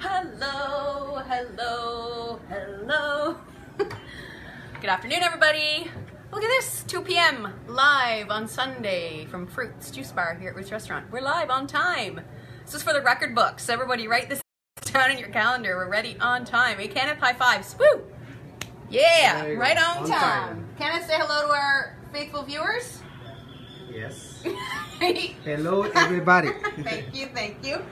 Hello, hello, hello. Good afternoon, everybody. Look at this, 2 p.m. live on Sunday from Froots Juice Bar here at Roots Restaurant. We're live on time. This is for the record books. Everybody write this down in your calendar. We're ready on time. Hey, Kenneth, high fives. Woo! Yeah, right on time. Kenneth, say hello to our faithful viewers. Yes. Hello, everybody. Thank you, thank you.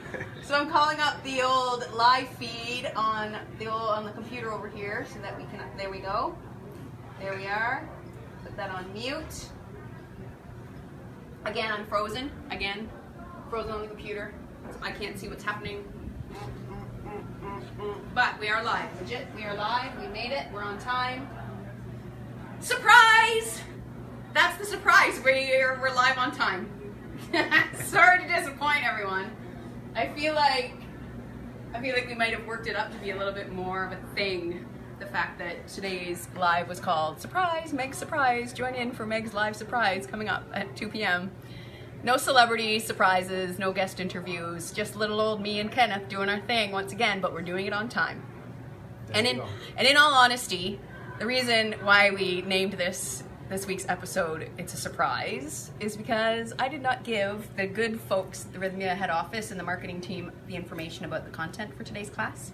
So I'm calling up the old live feed on the computer over here so that we can. There we go. There we are. Put that on mute. Again, I'm frozen. Again, frozen on the computer. So I can't see what's happening. But we are live. Legit, we are live. We made it. We're on time. Surprise! That's the surprise. We're live on time. Sorry to disappoint everyone. I feel like we might have worked it up to be a little bit more of a thing. The fact that today's live was called Surprise, Meg's Surprise. Join in for Meg's live surprise coming up at 2 p.m. No celebrity surprises, no guest interviews, just little old me and Kenneth doing our thing once again, but we're doing it on time. And in all honesty, the reason why we named this week's episode It's a Surprise is because I did not give the good folks at the Rythmia head office and the marketing team the information about the content for today's class.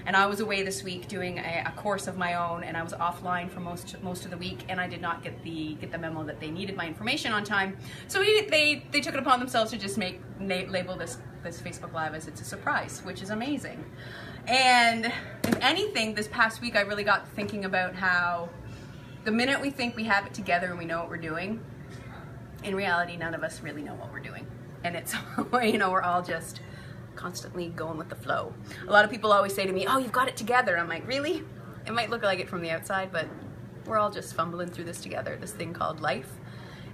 And I was away this week doing a course of my own, and I was offline for most of the week, and I did not get the memo that they needed my information on time. So they took it upon themselves to just label this Facebook Live as It's a Surprise, which is amazing. And if anything, this past week I really got thinking about how the minute we think we have it together and we know what we're doing, in reality, none of us really know what we're doing. And it's, you know, we're all just constantly going with the flow. A lot of people always say to me, oh, you've got it together. I'm like, really? It might look like it from the outside, but we're all just fumbling through this together, this thing called life.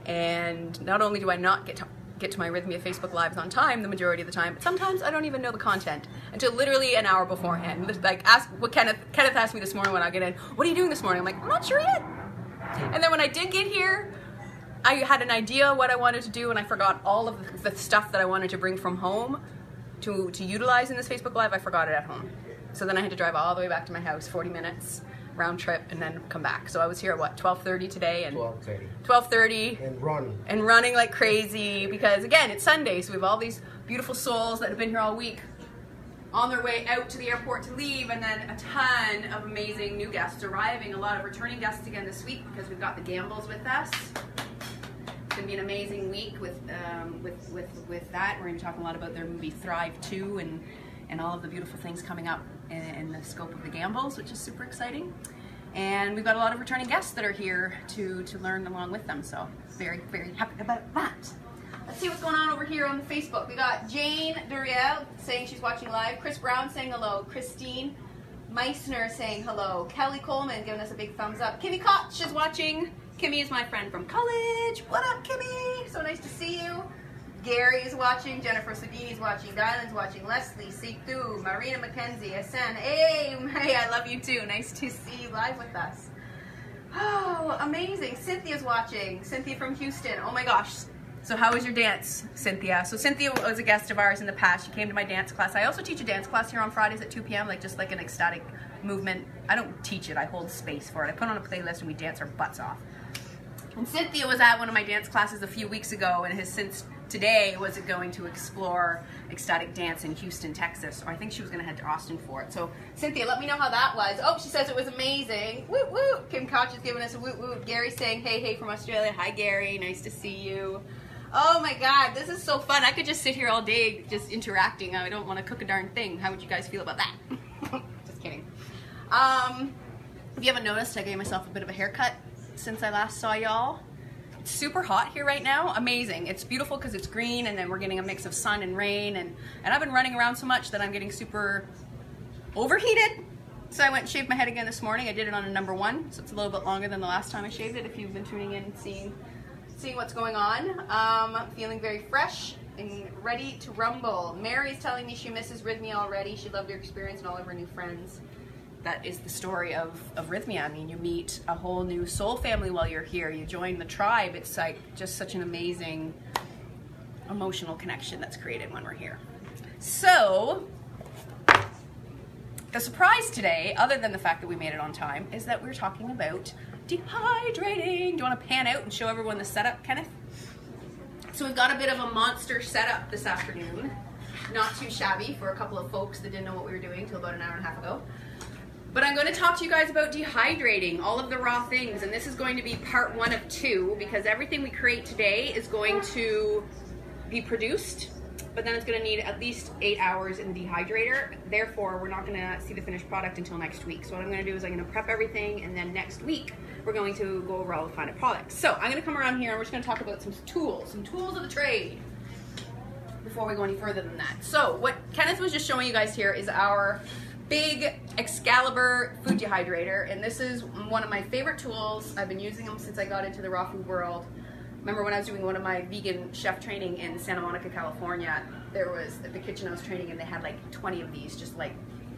And not only do I not get to my Rythmia Facebook Lives on time the majority of the time, but sometimes I don't even know the content until literally an hour beforehand. Like, ask what Kenneth asked me this morning when I get in, what are you doing this morning? I'm like, I'm not sure yet. And then when I did get here, I had an idea what I wanted to do, and I forgot all of the stuff that I wanted to bring from home to utilize in this Facebook Live. I forgot it at home. So then I had to drive all the way back to my house, 40 minutes, round trip, and then come back. So I was here at what, 12:30 today? And 12:30. And running like crazy because, again, it's Sunday, so we have all these beautiful souls that have been here all week on their way out to the airport to leave, and then a ton of amazing new guests arriving, a lot of returning guests again this week because we've got the Gambles with us. It's going to be an amazing week with that. We're going to be talking a lot about their movie Thrive 2 and all of the beautiful things coming up in the scope of the Gambles, which is super exciting. And we've got a lot of returning guests that are here to learn along with them, so very, very happy about that. Let's see what's going on over here on the Facebook. We got Jane Duriel saying she's watching live, Chris Brown saying hello, Christine Meissner saying hello, Kelly Coleman giving us a big thumbs up, Kimmy Koch is watching. Kimmy is my friend from college. What up, Kimmy? So nice to see you. Gary is watching. Jennifer Sudini is watching. Dylan's watching. Leslie, Situ, Marina McKenzie, Asen. Hey, I love you too. Nice to see you live with us. Oh, amazing. Cynthia's watching. Cynthia from Houston. Oh my gosh. So how was your dance, Cynthia? So Cynthia was a guest of ours in the past. She came to my dance class. I also teach a dance class here on Fridays at 2 p.m., just like an ecstatic movement. I don't teach it. I hold space for it. I put on a playlist and we dance our butts off. And Cynthia was at one of my dance classes a few weeks ago and has since today was going to explore ecstatic dance in Houston, Texas. Or I think she was going to head to Austin for it. So Cynthia, let me know how that was. Oh, she says it was amazing. Woot woot. Kim Koch is giving us a woot woot. Gary's saying hey from Australia. Hi Gary, nice to see you. Oh my God, this is so fun. I could just sit here all day just interacting. I don't want to cook a darn thing. How would you guys feel about that? Just kidding. If you haven't noticed, I gave myself a bit of a haircut since I last saw y'all. It's super hot here right now. Amazing. It's beautiful because it's green, and then we're getting a mix of sun and rain, and I've been running around so much that I'm getting super overheated. So I went and shaved my head again this morning. I did it on a number 1, so it's a little bit longer than the last time I shaved it if you've been tuning in and seeing what's going on. Feeling very fresh and ready to rumble. Mary's telling me she misses Rythmia already. She loved her experience and all of her new friends. That is the story of Rythmia. I mean, you meet a whole new soul family while you're here. You join the tribe. It's like just such an amazing emotional connection that's created when we're here. So the surprise today, other than the fact that we made it on time, is that we're talking about dehydrating. Do you want to pan out and show everyone the setup, Kenneth? So we've got a bit of a monster setup this afternoon. Not too shabby for a couple of folks that didn't know what we were doing till about an hour and a half ago. But I'm going to talk to you guys about dehydrating, all of the raw things, and this is going to be part 1 of 2, because everything we create today is going to be produced, but then it's going to need at least 8 hours in the dehydrator. Therefore, we're not going to see the finished product until next week. So what I'm going to do is I'm going to prep everything, and then next week we're going to go over all the final products. So I'm going to come around here and we're just going to talk about some tools of the trade before we go any further than that. So what Kenneth was just showing you guys here is our big Excalibur food dehydrator, and this is one of my favorite tools. I've been using them since I got into the raw food world. Remember when I was doing one of my vegan chef training in Santa Monica, California, there was at the kitchen I was training and they had like 20 of these, just like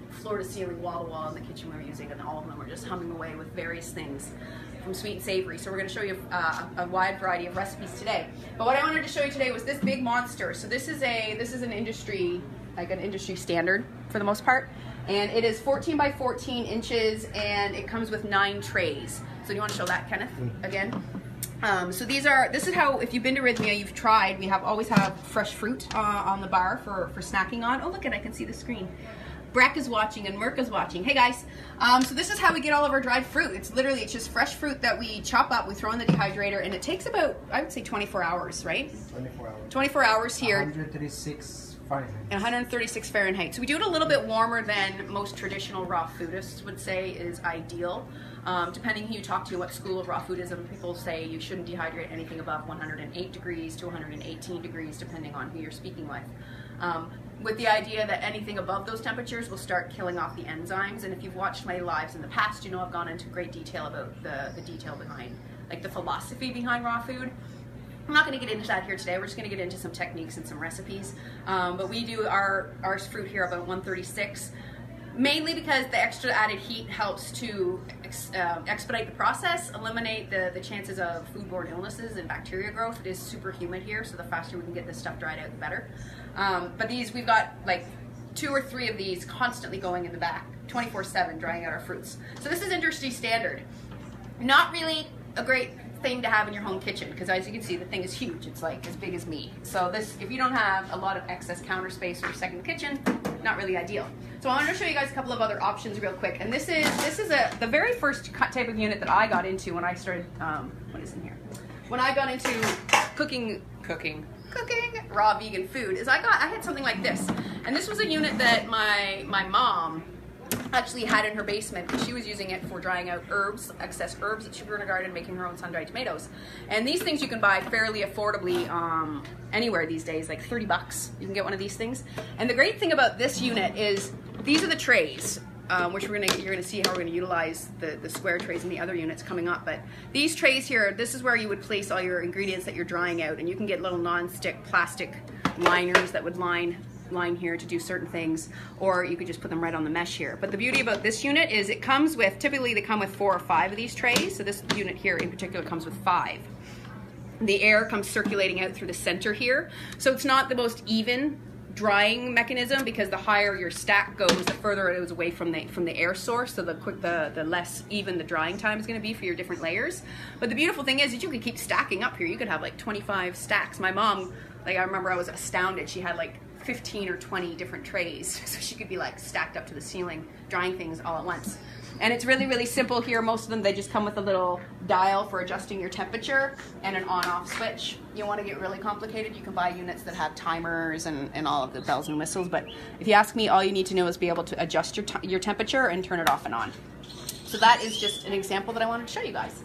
floor to ceiling, wall to wall in the kitchen we were using, and all of them were just humming away with various things from sweet and savory. So we're going to show you a wide variety of recipes today. But what I wanted to show you today was this big monster. So this is an industry, like an industry standard for the most part, and it is 14 by 14 inches, and it comes with 9 trays. So do you want to show that, Kenneth, again? So this is how, if you've been to Rythmia, you've tried, we always have fresh fruit on the bar for snacking on. Oh, look, I can see the screen. Breck is watching and Merc is watching. Hey guys, so this is how we get all of our dried fruit. It's just fresh fruit that we chop up, we throw in the dehydrator, and it takes about, I would say 24 hours, right? 24 hours. 24 hours here. 136 Fahrenheit. 136 Fahrenheit. So we do it a little bit warmer than most traditional raw foodists would say is ideal. Depending who you talk to, what school of raw foodism, people say you shouldn't dehydrate anything above 108 degrees to 118 degrees, depending on who you're speaking with the idea that anything above those temperatures will start killing off the enzymes. And if you've watched my lives in the past, you know I've gone into great detail about the detail behind, like the philosophy behind raw food. I'm not going to get into that here today. We're just going to get into some techniques and some recipes. But we do our fruit here about 136. Mainly because the extra added heat helps to expedite the process, eliminate the chances of foodborne illnesses and bacteria growth. It is super humid here, so the faster we can get this stuff dried out, the better. But we've got like 2 or 3 of these constantly going in the back, 24/7, drying out our fruits. So this is industry standard. Not really a great thing to have in your home kitchen, because as you can see, the thing is huge. It's like as big as me. So this, if you don't have a lot of excess counter space for your second kitchen, not really ideal. So I wanted to show you guys a couple of other options real quick. And this is the very first type of unit that I got into when I started, what is in here? When I got into cooking raw vegan food, is I had something like this. And this was a unit that my mom actually had in her basement, because she was using it for drying out herbs, excess herbs that she grew in her garden, making her own sun-dried tomatoes. And these things you can buy fairly affordably anywhere these days, like 30 bucks. You can get one of these things. And the great thing about this unit is these are the trays, which you're gonna see how we're gonna utilize the square trays in the other units coming up. But these trays here, this is where you would place all your ingredients that you're drying out, and you can get little non-stick plastic liners that would line here to do certain things, or you could just put them right on the mesh here. But the beauty about this unit is it comes with, typically they come with 4 or 5 of these trays, so this unit here in particular comes with 5. The air comes circulating out through the center here, so it's not the most even drying mechanism, because the higher your stack goes, the further it is away from the air source, so the less even the drying time is going to be for your different layers. But the beautiful thing is that you can keep stacking up here. You could have like 25 stacks. My mom, like, I remember I was astounded. She had like 15 or 20 different trays, so she could be like stacked up to the ceiling drying things all at once. And it's really, really simple here. Most of them, they just come with a little dial for adjusting your temperature and an on-off switch. You want to get really complicated, you can buy units that have timers and all of the bells and whistles, but if you ask me, all you need to know is be able to adjust your temperature and turn it off and on. So that is just an example that I wanted to show you guys.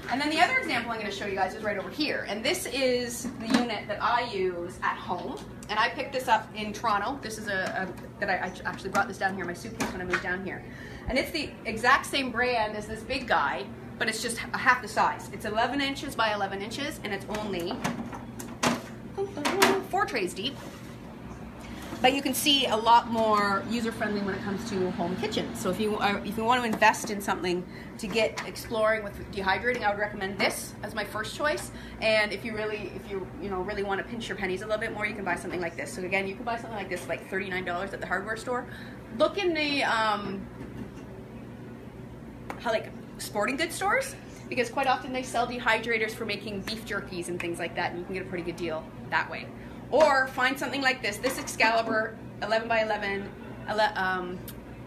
And then the other example I'm going to show you guys is right over here. And this is the unit that I use at home. And I picked this up in Toronto. This is that I actually brought this down here in my suitcase when I moved down here. And it's the exact same brand as this big guy, but it's just half the size. It's 11 inches by 11 inches, and it's only 4 trays deep. But you can see a lot more user-friendly when it comes to home kitchen. So if you want to invest in something to get exploring with dehydrating, I would recommend this as my first choice. And if you really want to pinch your pennies a little bit more, you can buy something like this. So again, you can buy something like this like $39 at the hardware store. look in the like sporting goods stores, because quite often they sell dehydrators for making beef jerkies and things like that, and you can get a pretty good deal that way. Or find something like this Excalibur 11 by 11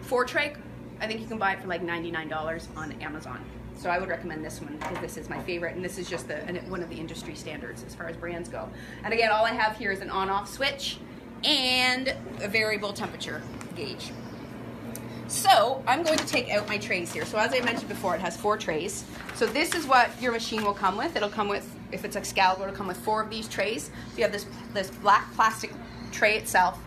4 tray. I think you can buy it for like $99 on Amazon. So I would recommend this one because this is my favorite, and this is just one of the industry standards as far as brands go. And again, all I have here is an on-off switch and a variable temperature gauge. So I'm going to take out my trays here. So as I mentioned before, it has 4 trays. So this is what your machine will come with. It'll come with, if it's Excalibur, it'll come with 4 of these trays. So you have this black plastic tray itself,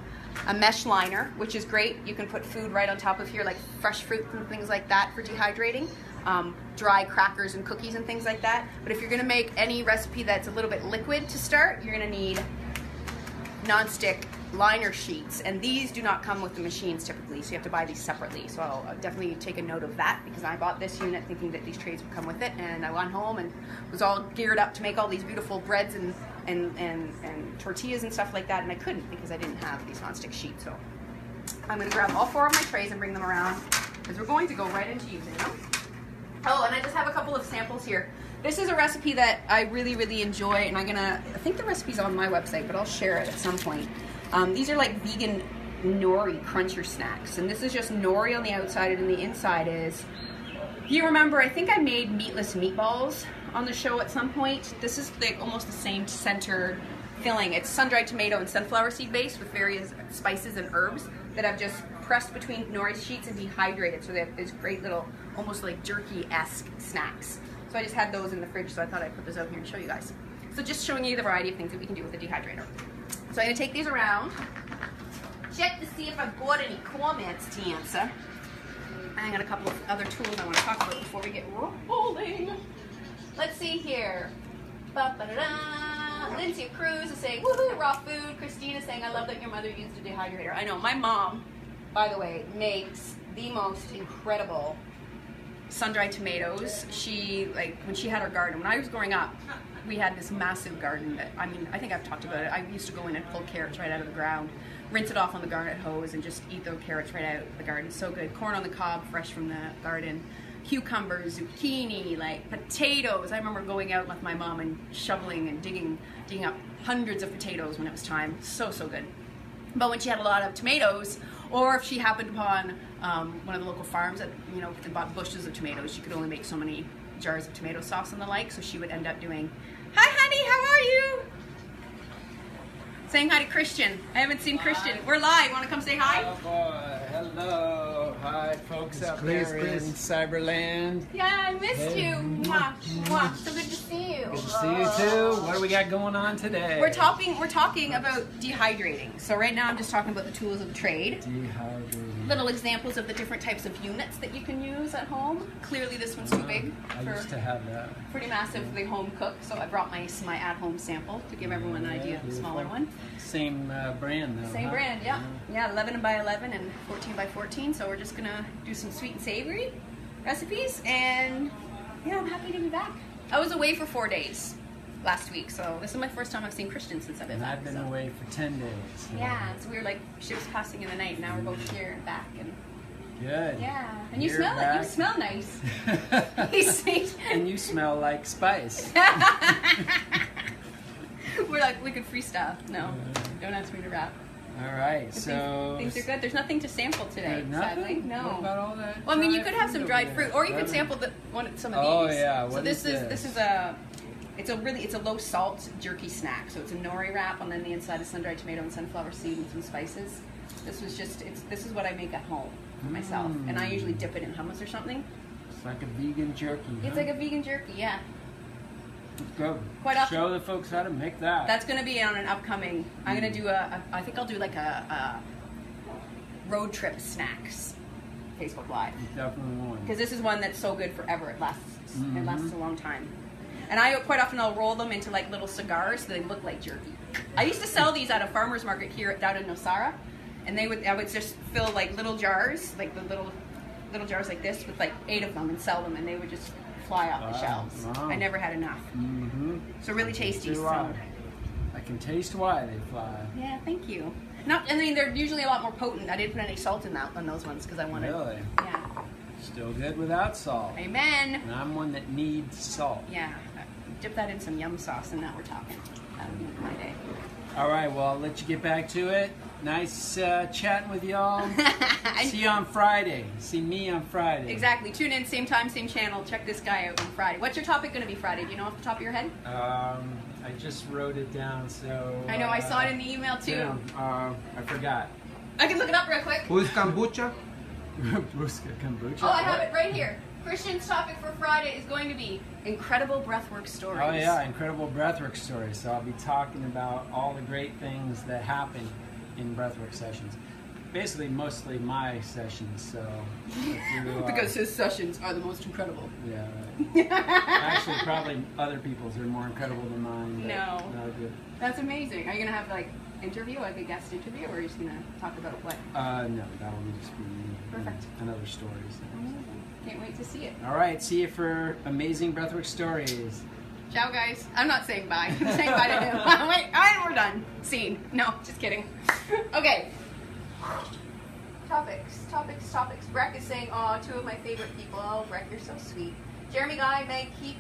a mesh liner, which is great. You can put food right on top of here, like fresh fruit and things like that for dehydrating. Dry crackers and cookies and things like that. But if you're gonna make any recipe that's a little bit liquid to start, you're gonna need non-stick liner sheets, and these do not come with the machines typically, so you have to buy these separately. So I'll definitely take a note of that, because I bought this unit thinking that these trays would come with it, and I went home and was all geared up to make all these beautiful breads and tortillas and stuff like that, and I couldn't because I didn't have these non-stick sheets. So I'm gonna grab all 4 of my trays and bring them around, because we're going to go right into using them. Oh, and I just have a couple of samples here. This is a recipe that I really, really enjoy, and I think the recipe's on my website, but I'll share it at some point. These are like vegan nori cruncher snacks, and this is just nori on the outside, and the inside is, if you remember, I think I made meatless meatballs on the show at some point. This is like almost the same center filling. It's sun-dried tomato and sunflower seed base with various spices and herbs that I've just pressed between nori sheets and dehydrated, so they have these great little, almost like jerky-esque snacks. So I just had those in the fridge, so I thought I'd put those out here and show you guys. So just showing you the variety of things that we can do with the dehydrator. So I'm gonna take these around, check to see if I've got any comments to answer. I got a couple of other tools I want to talk about before we get rolling. Let's see here. Ba-ba-da-da. Lindsay Cruz is saying, woohoo, raw food. Christina is saying, I love that your mother used a dehydrator. I know, my mom, by the way, makes the most incredible sun-dried tomatoes. She, like, when she had her garden, when I was growing up, we had this massive garden that, I mean, I think I've talked about it. I used to go in and pull carrots right out of the ground, rinse it off on the garnet hose, and just eat those carrots right out of the garden. So good. Corn on the cob, fresh from the garden. Cucumbers, zucchini, like potatoes. I remember going out with my mom and shoveling and digging up hundreds of potatoes when it was time. So, so good. But when she had a lot of tomatoes, or if she happened upon one of the local farms that, you know, bought bushes of tomatoes, she could only make so many jars of tomato sauce and the like, so she would end up doing, hi honey, how are you? Saying hi to Christian. I haven't seen Christian. We're live. Want to come say hi? Oh boy, hello. Hi folks out there in Cyberland. Yeah, I missed you. Mwah, mwah. So good to see you. Good to see you too. What do we got going on today? We're talking about dehydrating. So right now I'm just talking about the tools of the trade. Dehydrating. Little examples of the different types of units that you can use at home. Clearly this one's too big. I used to have that. Pretty massive for the home cook, so I brought my at-home sample to give everyone an idea of the smaller one. Same brand though. Same brand, yeah. Yeah, 11 by 11 and 14 by 14. So we're just gonna do some sweet and savory recipes, and yeah, I'm happy to be back. I was away for 4 days last week, so this is my first time I've seen Christian since I've been back. I've been away for 10 days. So. Yeah, so we were like ships passing in the night. Now we're both here and back, and good. yeah, and you You're smell back. it. You smell nice. He's sweet. And you smell like spice. We're like, we could freestyle. No, don't ask me to rap. All right, so things are good. There's nothing to sample today, sadly. No. What about all that? Well, I mean, you could have some dried fruit, or you could sample some of these. Oh yeah. So this is a low salt jerky snack. So it's a nori wrap, and then the inside is sun-dried tomato and sunflower seed and some spices. This is what I make at home for myself, and I usually dip it in hummus or something. It's like a vegan jerky. It's like a vegan jerky, yeah. Go. Quite often, show the folks how to make that. That's going to be on an upcoming. I'm going to do I think I'll do like a road trip snacks Facebook Live. Definitely one. Because this is one that's so good forever. It lasts. It lasts a long time. And I'll roll them into like little cigars so they look like jerky. I used to sell these at a farmer's market here down in Nosara, and I would just fill like little jars, like the little jars like this with like 8 of them and sell them, and they would just fly off the shelves. Wow. I never had enough. So really tasty. So. I can taste why they fly. Yeah, thank you. I mean, they're usually a lot more potent. I didn't put any salt in on those ones because I wanted. Really? Yeah. Still good without salt. Amen. And I'm one that needs salt. Yeah. Dip that in some yum sauce and now we're talking. That'll make my day. All right, well, I'll let you get back to it. Nice chatting with y'all. See you on Friday. See me on Friday. Exactly. Tune in, same time, same channel. Check this guy out on Friday. What's your topic going to be Friday? Do you know off the top of your head? I just wrote it down, so... I know, I saw it in the email too. Yeah, I forgot. I can look it up real quick. Who's kombucha? Kombucha? Oh, I have it right here. Christian's topic for Friday is going to be incredible breathwork stories. Oh yeah, incredible breathwork stories. So I'll be talking about all the great things that happen in breathwork sessions. Basically, mostly my sessions. So if you, because his sessions are the most incredible. Yeah, right. Actually, probably other people's are more incredible than mine. No. Good. That's amazing. Are you gonna have like interview, like a guest interview, or are you just gonna talk about what? No, that will just be perfect. Another stories. Amazing. Can't wait to see it. All right, see you for amazing breathwork stories. Ciao, guys. I'm not saying bye. I'm saying bye to him. Wait, all right, we're done. Scene. No, just kidding. Okay. Topics. Breck is saying, "Oh, two of my favorite people. Oh, Breck, you're so sweet." Jeremy Guy, Meg, keep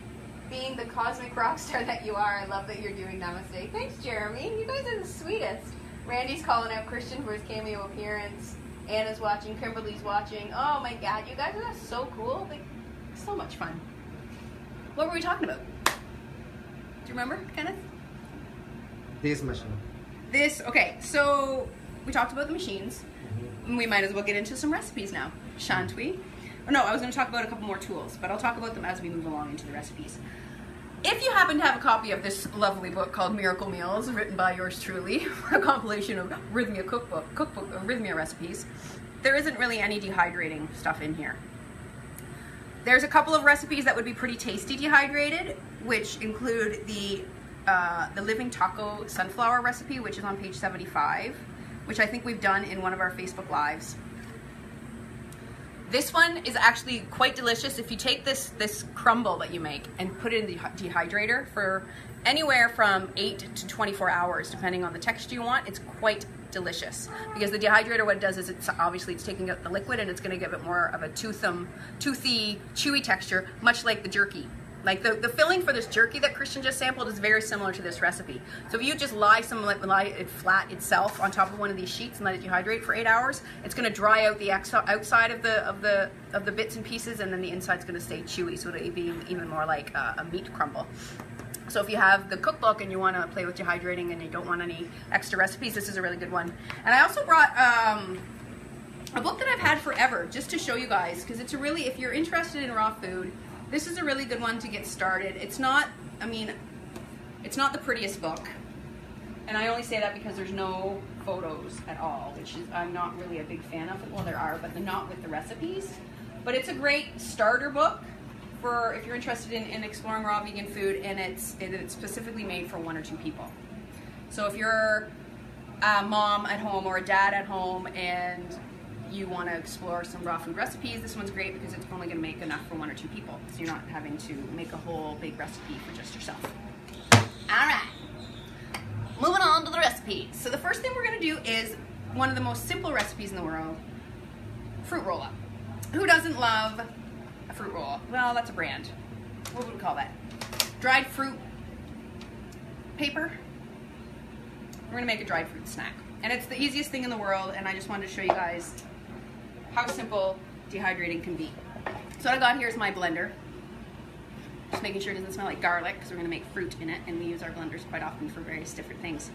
being the cosmic rock star that you are. I love that you're doing Namaste. Thanks, Jeremy. You guys are the sweetest. Randy's calling out Christian for his cameo appearance. Anna's watching. Kimberly's watching. Oh my God, you guys are so cool. Like, so much fun. What were we talking about? Do you remember, Kenneth? This machine. Okay, so we talked about the machines. We might as well get into some recipes now, shan't we? Oh, no, I was going to talk about a couple more tools, but I'll talk about them as we move along into the recipes. If you happen to have a copy of this lovely book called Miracle Meals, written by yours truly, a compilation of Rythmia cookbook Rythmia recipes, there isn't really any dehydrating stuff in here. There's a couple of recipes that would be pretty tasty dehydrated, which include the Living Taco Sunflower recipe, which is on page 75, which I think we've done in one of our Facebook Lives. This one is actually quite delicious. If you take this crumble that you make and put it in the dehydrator for anywhere from 8 to 24 hours, depending on the texture you want, it's quite delicious. Because the dehydrator, what it does is it's taking out the liquid and it's going to give it more of a toothy, chewy texture, much like the jerky. Like the filling for this jerky that Christian just sampled is very similar to this recipe. So if you just lie it flat itself on top of one of these sheets and let it dehydrate for 8 hours, it's going to dry out the outside of the bits and pieces, and then the inside's going to stay chewy, so it'll be even more like a meat crumble. So if you have the cookbook and you want to play with dehydrating and you don't want any extra recipes, this is a really good one. And I also brought a book that I've had forever just to show you guys, because it's if you're interested in raw food, this is a really good one to get started. It's not the prettiest book. And I only say that because there's no photos at all, which is, I'm not really a big fan of. Well, there are, but they're not with the recipes. But it's a great starter book for if you're interested in exploring raw vegan food, and it's specifically made for 1 or 2 people. So if you're a mom at home or a dad at home and you want to explore some raw food recipes, this one's great because it's only going to make enough for 1 or 2 people. So you're not having to make a whole big recipe for just yourself. All right, moving on to the recipes. So the first thing we're going to do is one of the most simple recipes in the world, fruit roll-up. Who doesn't love a fruit roll-up? Well, that's a brand. What would we call that? Dried fruit paper. We're going to make a dried fruit snack. And it's the easiest thing in the world, and I just wanted to show you guys how simple dehydrating can be. So what I got here is my blender. Just making sure it doesn't smell like garlic, because we're going to make fruit in it, and we use our blenders quite often for various different things.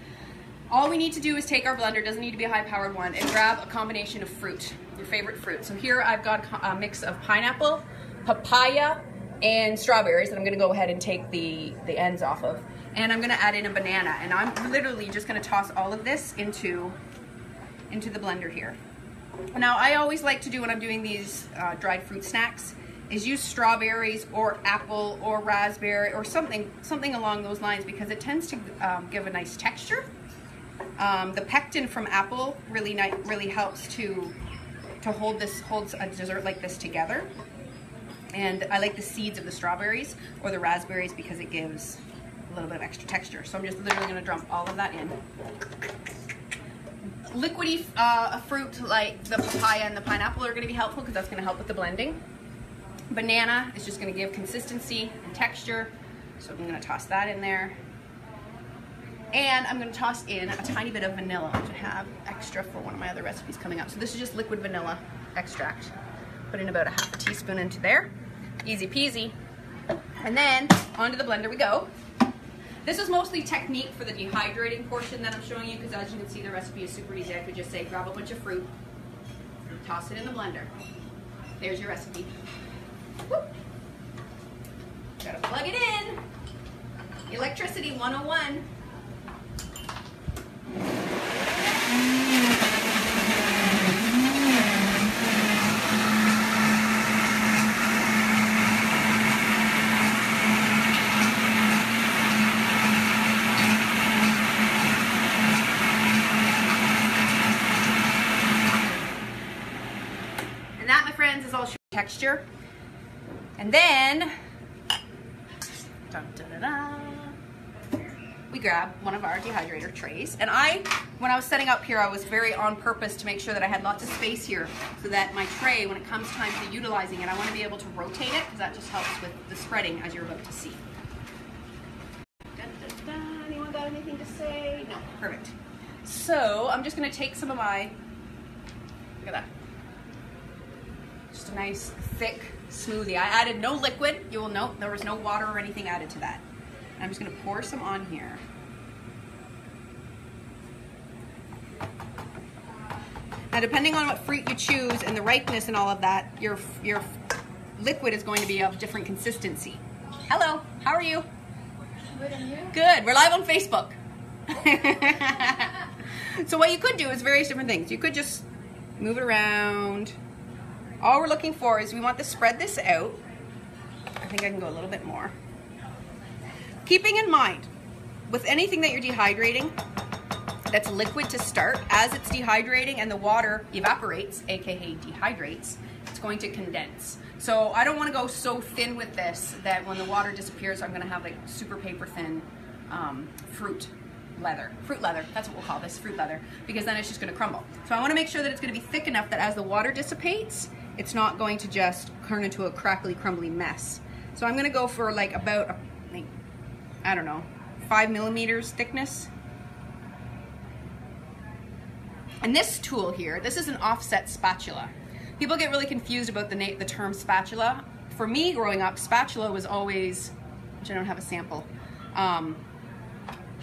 All we need to do is take our blender, doesn't need to be a high-powered one, and grab a combination of fruit, your favorite fruit. So here I've got a mix of pineapple, papaya, and strawberries that I'm going to go ahead and take the ends off of. And I'm going to add in a banana, and I'm literally just going to toss all of this into the blender here. Now, I always like to do when I'm doing these dried fruit snacks is use strawberries or apple or raspberry or something along those lines, because it tends to give a nice texture. The pectin from apple really helps to holds a dessert like this together. And I like the seeds of the strawberries or the raspberries because it gives a little bit of extra texture. So I'm just literally going to dump all of that in. Liquidy fruit like the papaya and the pineapple are going to be helpful because that's going to help with the blending. Banana is just going to give consistency and texture. So I'm going to toss that in there. And I'm going to toss in a tiny bit of vanilla to have extra for one of my other recipes coming up. So this is just liquid vanilla extract. Put in about a half a teaspoon into there. Easy peasy. And then onto the blender we go. This is mostly technique for the dehydrating portion that I'm showing you because as you can see the recipe is super easy. I could just say grab a bunch of fruit, toss it in the blender. There's your recipe. Whoop. Gotta plug it in. Electricity 101. And that, my friends, is all texture. And then dun, dun, dun, dun, we grab one of our dehydrator trays. And when I was setting up here, I was very on purpose to make sure that I had lots of space here so that my tray, when it comes time to utilizing it, I want to be able to rotate it because that just helps with the spreading as you're about to see. Dun, dun, dun. Anyone got anything to say? No, perfect. So I'm just going to take some of my, look at that, just a nice thick smoothie. I added no liquid. You will note there was no water or anything added to that. I'm just going to pour some on here. Now, depending on what fruit you choose and the ripeness and all of that, your liquid is going to be of different consistency. Hello, how are you? Good, and you? Good. We're live on Facebook. So what you could do is various different things. You could just move it around. All we're looking for is we want to spread this out. I think I can go a little bit more. Keeping in mind, with anything that you're dehydrating, that's liquid to start, as it's dehydrating and the water evaporates, aka dehydrates, it's going to condense. So I don't want to go so thin with this that when the water disappears, I'm going to have like super paper thin fruit leather, that's what we'll call this, fruit leather, because then it's just going to crumble. So I want to make sure that it's going to be thick enough that as the water dissipates, it's not going to just turn into a crackly, crumbly mess. So I'm going to go for like about, I don't know, 5 millimeters thickness. And this tool here, this is an offset spatula. People get really confused about the term spatula. For me growing up, spatula was always, which I don't have a sample,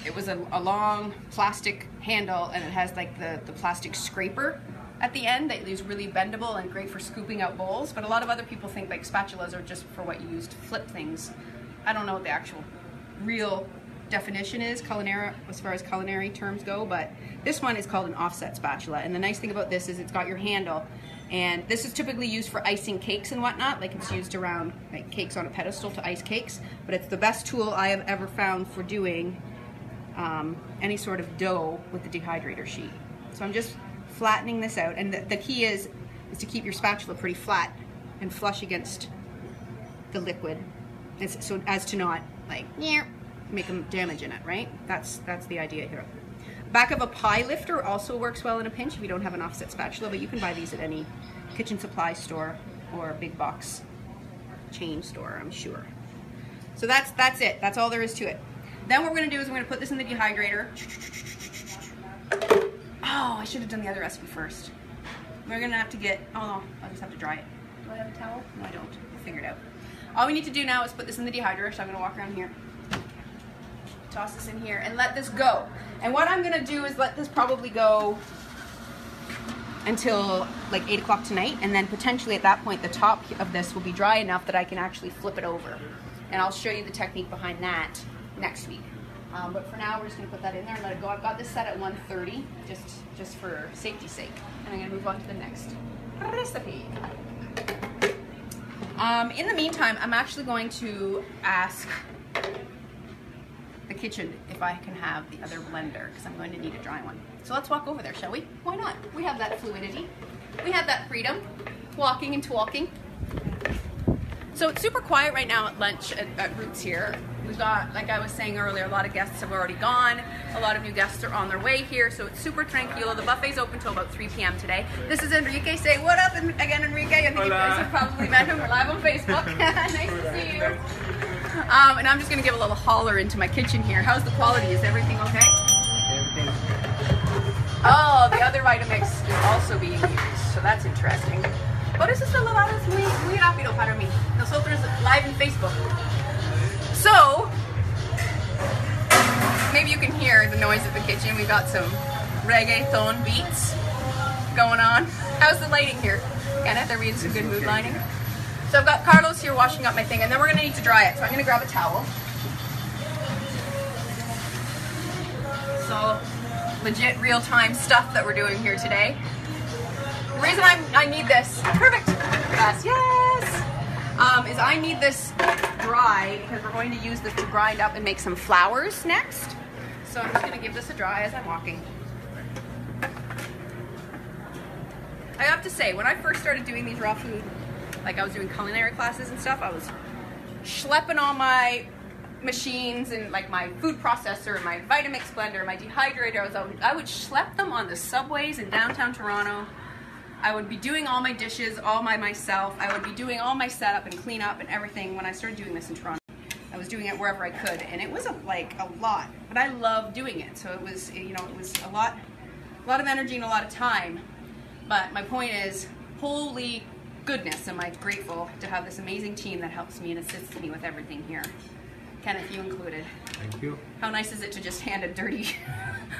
it was a long plastic handle and it has like the plastic scraper at the end that is really bendable and great for scooping out bowls. But a lot of other people think like spatulas are just for what you use to flip things. I don't know what the actual real definition is as far as culinary terms go, but this one is called an offset spatula. And the nice thing about this is it's got your handle, and this is typically used for icing cakes and whatnot, like it's used around like cakes on a pedestal to ice cakes, but it's the best tool I have ever found for doing any sort of dough with the dehydrator sheet. So I'm just flattening this out, and the key is to keep your spatula pretty flat and flush against the liquid, so as to not like make them damage in it, right? That's the idea here. Back of a pie lifter also works well in a pinch if you don't have an offset spatula, but you can buy these at any kitchen supply store or big box chain store, I'm sure. So that's it. That's all there is to it. Then what we're going to do is we're going to put this in the dehydrator. Oh, I should have done the other recipe first. We're going to have to get, oh no, I'll just have to dry it. Do I have a towel? No, I don't. We'll figure it out. All we need to do now is put this in the dehydrator, so I'm going to walk around here. Toss this in here and let this go. And what I'm going to do is let this probably go until like 8 o'clock tonight, and then potentially at that point the top of this will be dry enough that I can actually flip it over. And I'll show you the technique behind that next week. But for now we're just going to put that in there and let it go. I've got this set at 130 just for safety's sake. And I'm going to move on to the next recipe. In the meantime, I'm actually going to ask the kitchen if I can have the other blender, because I'm going to need a dry one. So let's walk over there, shall we? Why not? We have that fluidity. We have that freedom, walking and talking. So it's super quiet right now at lunch at Roots here. We've got, like I was saying earlier, a lot of guests have already gone. A lot of new guests are on their way here, so it's super tranquilo. The buffet's open till about 3 p.m. today. This is Enrique. Say what up again, Enrique. I think you guys have probably met him. We're live on Facebook. Nice to see you. And I'm just going to give a little holler into my kitchen here. How's the quality? Is everything okay? Oh, the other Vitamix is also being used, so that's interesting. Por eso está muy rápido para mí. Nosotros live in Facebook. So, maybe you can hear the noise of the kitchen. We've got some reggaeton beats going on. How's the lighting here? Kenneth, are we in some good mood lighting? So I've got Carlos here washing up my thing, and then we're going to need to dry it. So I'm going to grab a towel. So, legit real-time stuff that we're doing here today. The reason I need this, perfect, yes, is I need this dry because we're going to use this to grind up and make some flours next. So I'm just going to give this a dry as I'm walking. I have to say, when I first started doing these raw food, like I was doing culinary classes and stuff, I was schlepping all my machines and like my food processor, my Vitamix blender, my dehydrator. I would schlep them on the subways in downtown Toronto. I would be doing all my dishes all by myself. I would be doing all my setup and cleanup and everything when I started doing this in Toronto. I was doing it wherever I could, and it was a lot, but I loved doing it. So it was, you know, it was a lot of energy and a lot of time. But my point is, holy goodness, am I grateful to have this amazing team that helps me and assists me with everything here. Kenneth, you included. Thank you. How nice is it to just hand a dirty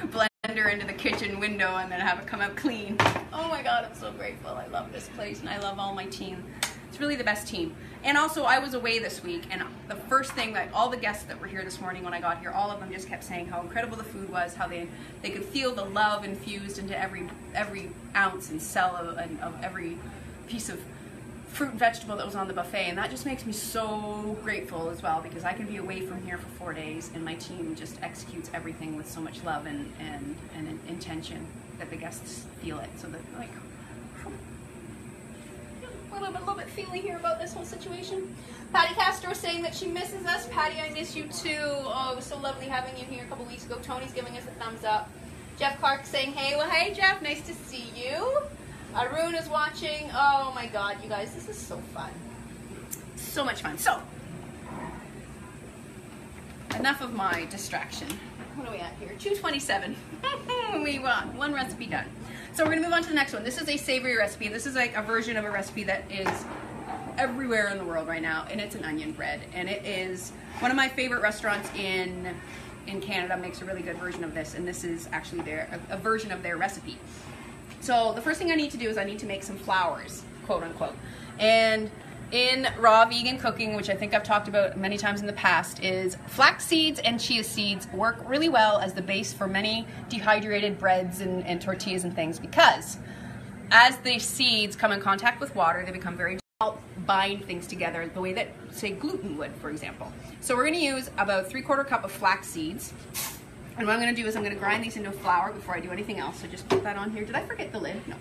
blender into the kitchen window and then have it come out clean? Oh my God, I'm so grateful. I love this place and I love all my team. It's really the best team. And also, I was away this week, and the first thing that all the guests that were here this morning when I got here, all of them just kept saying how incredible the food was, how they could feel the love infused into every ounce and cell of every piece of fruit and vegetable that was on the buffet, and that just makes me so grateful as well, because I can be away from here for 4 days and my team just executes everything with so much love and intention that the guests feel it. So that, like, a little bit feeling here about this whole situation. Patty Castro saying that she misses us. Patty, I miss you too. Oh, it was so lovely having you here a couple weeks ago. Tony's giving us a thumbs up. Jeff Clark saying, hey, well, hey, Jeff, nice to see you. Arun is watching. Oh my God, you guys, this is so fun. So much fun. So, enough of my distraction. What are we at here? 2:27. We want one recipe done. So we're gonna move on to the next one. This is a savory recipe. This is like a version of a recipe that is everywhere in the world right now, and it's an onion bread. And it is one of my favorite restaurants in Canada makes a really good version of this, and this is actually a version of their recipe. So the first thing I need to do is I need to make some flours, quote unquote. And in raw vegan cooking, which I think I've talked about many times in the past, is flax seeds and chia seeds work really well as the base for many dehydrated breads and tortillas and things, because as the seeds come in contact with water, they become very bind things together the way that, say, gluten would, for example. So we're going to use about 3/4 cup of flax seeds. And what I'm going to do is I'm going to grind these into a flour before I do anything else. So just put that on here. Did I forget the lid? No.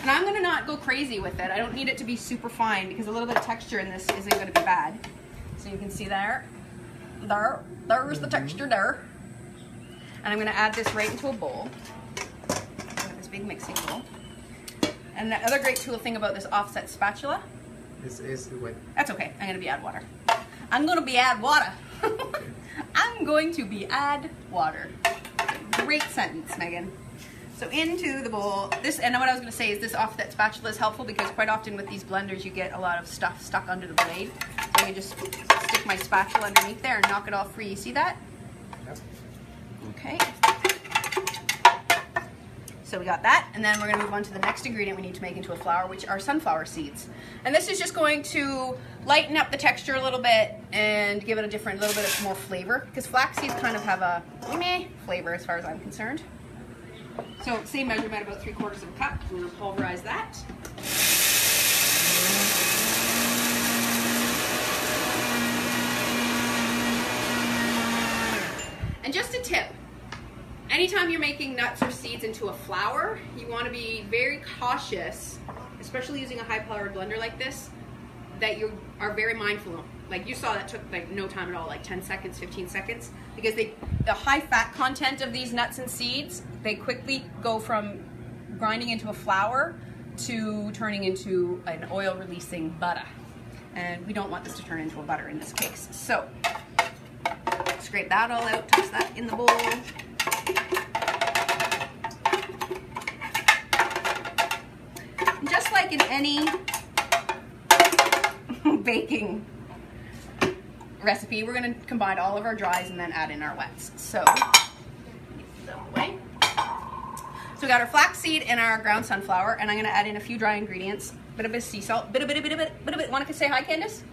And I'm going to not go crazy with it. I don't need it to be super fine because a little bit of texture in this isn't going to be bad. So you can see there's the texture there. And I'm going to add this right into a bowl. This big mixing bowl. And the other great thing about this offset spatula is what? That's okay. I'm going to be add water. I'm going to be add water. I'm going to be add water. Great sentence, Megan. So into the bowl. This, and what I was going to say is this offset spatula is helpful because quite often with these blenders you get a lot of stuff stuck under the blade. So I can just stick my spatula underneath there and knock it all free. You see that? Yep. Okay. So we got that, and then we're going to move on to the next ingredient we need to make into a flour, which are sunflower seeds. And this is just going to lighten up the texture a little bit and give it a little bit of more flavor, because flax seeds kind of have a meh flavor as far as I'm concerned. So same measurement, about 3/4 of a cup. I'm going to pulverize that. And just a tip, anytime you're making nuts or seeds into a flour, you want to be very cautious, especially using a high-powered blender like this, that you are very mindful. Like you saw, that took like no time at all, like 10 seconds, 15 seconds, because the high fat content of these nuts and seeds, they quickly go from grinding into a flour to turning into an oil releasing butter. And we don't want this to turn into a butter in this case. So scrape that all out, toss that in the bowl. And just like in any baking recipe, we're going to combine all of our dries and then add in our wets. So, away. So we got our flaxseed and our ground sunflower, and I'm going to add in a few dry ingredients. Bit of sea salt, bit of. Want to say hi, Candace?